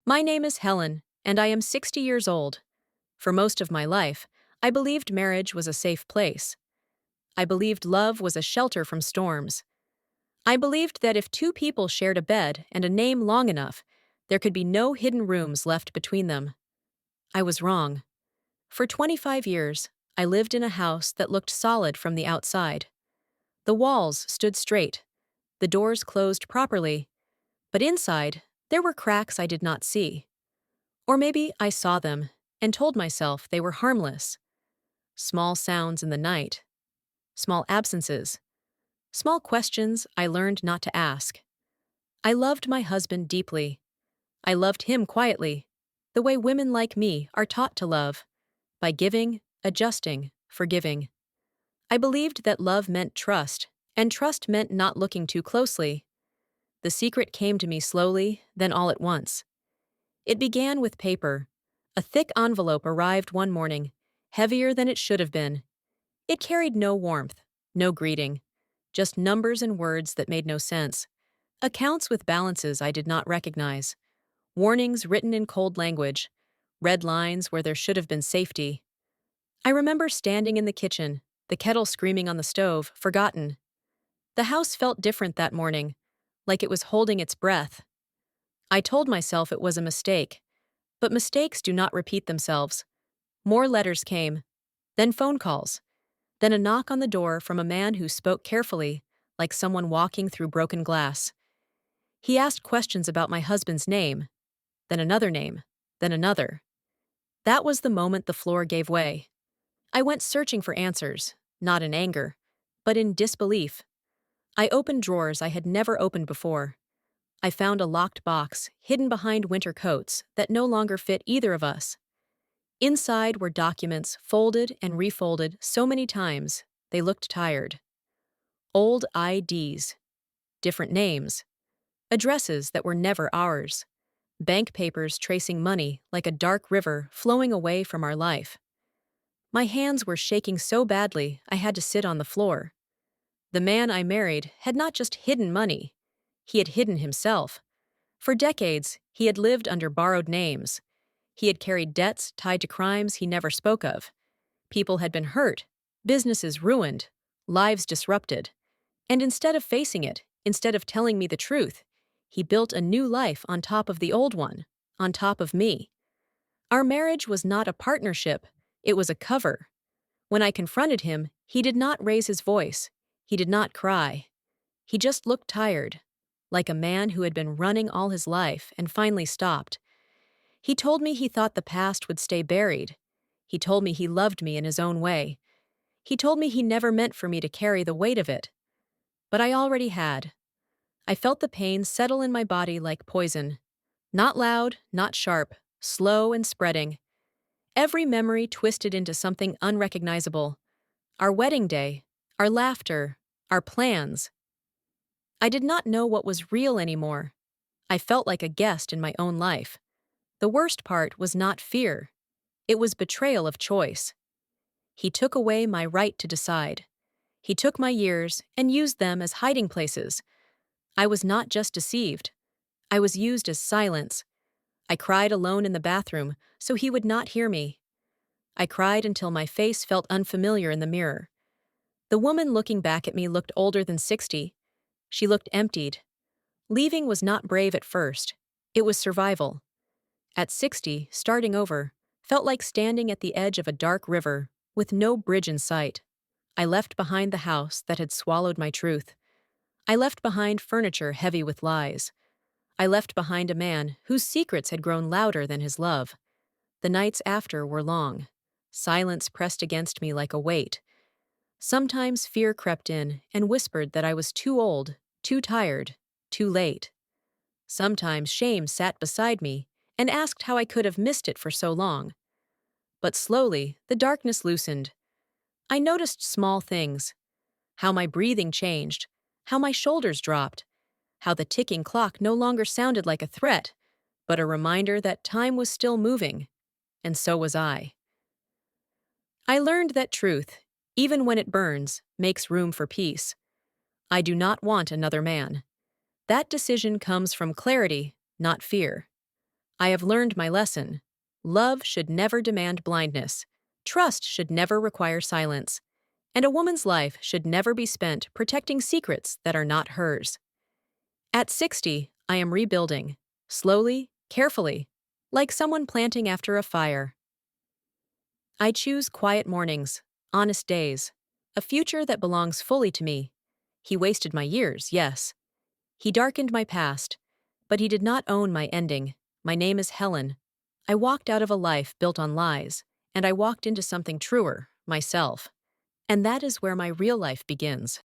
My name is Helen, and I am 60 years old. For most of my life, I believed marriage was a safe place. I believed love was a shelter from storms. I believed that if two people shared a bed and a name long enough, there could be no hidden rooms left between them. I was wrong. For 25 years, I lived in a house that looked solid from the outside. The walls stood straight, the doors closed properly, but inside, there were cracks I did not see. Or maybe I saw them and told myself they were harmless. Small sounds in the night, small absences, small questions I learned not to ask. I loved my husband deeply. I loved him quietly, the way women like me are taught to love, by giving, adjusting, forgiving. I believed that love meant trust, and trust meant not looking too closely. The secret came to me slowly, then all at once. It began with paper. A thick envelope arrived one morning, heavier than it should have been. It carried no warmth, no greeting, just numbers and words that made no sense. Accounts with balances I did not recognize. Warnings written in cold language. Red lines where there should have been safety. I remember standing in the kitchen, the kettle screaming on the stove, forgotten. The house felt different that morning, like it was holding its breath. I told myself it was a mistake, but mistakes do not repeat themselves. More letters came, then phone calls, then a knock on the door from a man who spoke carefully, like someone walking through broken glass. He asked questions about my husband's name, then another name, then another. That was the moment the floor gave way. I went searching for answers, not in anger, but in disbelief. I opened drawers I had never opened before. I found a locked box hidden behind winter coats that no longer fit either of us. Inside were documents folded and refolded so many times they looked tired. Old IDs, different names, addresses that were never ours, bank papers tracing money like a dark river flowing away from our life. My hands were shaking so badly I had to sit on the floor. The man I married had not just hidden money, he had hidden himself. For decades, he had lived under borrowed names. He had carried debts tied to crimes he never spoke of. People had been hurt, businesses ruined, lives disrupted. And instead of facing it, instead of telling me the truth, he built a new life on top of the old one, on top of me. Our marriage was not a partnership, it was a cover. When I confronted him, he did not raise his voice. He did not cry. He just looked tired, like a man who had been running all his life and finally stopped. He told me he thought the past would stay buried. He told me he loved me in his own way. He told me he never meant for me to carry the weight of it. But I already had. I felt the pain settle in my body like poison. Not loud, not sharp, slow and spreading. Every memory twisted into something unrecognizable. Our wedding day, our laughter, our plans. I did not know what was real anymore. I felt like a guest in my own life. The worst part was not fear. It was betrayal of choice. He took away my right to decide. He took my years and used them as hiding places. I was not just deceived. I was used as silence. I cried alone in the bathroom so he would not hear me. I cried until my face felt unfamiliar in the mirror. The woman looking back at me looked older than 60. She looked emptied. Leaving was not brave at first. It was survival. At 60, starting over felt like standing at the edge of a dark river with no bridge in sight. I left behind the house that had swallowed my truth. I left behind furniture heavy with lies. I left behind a man whose secrets had grown louder than his love. The nights after were long. Silence pressed against me like a weight. Sometimes fear crept in and whispered that I was too old, too tired, too late. Sometimes shame sat beside me and asked how I could have missed it for so long. But slowly, the darkness loosened. I noticed small things. How my breathing changed, how my shoulders dropped, how the ticking clock no longer sounded like a threat, but a reminder that time was still moving, and so was I. I learned that truth, even when it burns, makes room for peace. I do not want another man. That decision comes from clarity, not fear. I have learned my lesson. Love should never demand blindness. Trust should never require silence. And a woman's life should never be spent protecting secrets that are not hers. At 60, I am rebuilding. Slowly, carefully, like someone planting after a fire. I choose quiet mornings, honest days, a future that belongs fully to me. He wasted my years, yes. He darkened my past, but he did not own my ending. My name is Helen. I walked out of a life built on lies, and I walked into something truer, myself. And that is where my real life begins.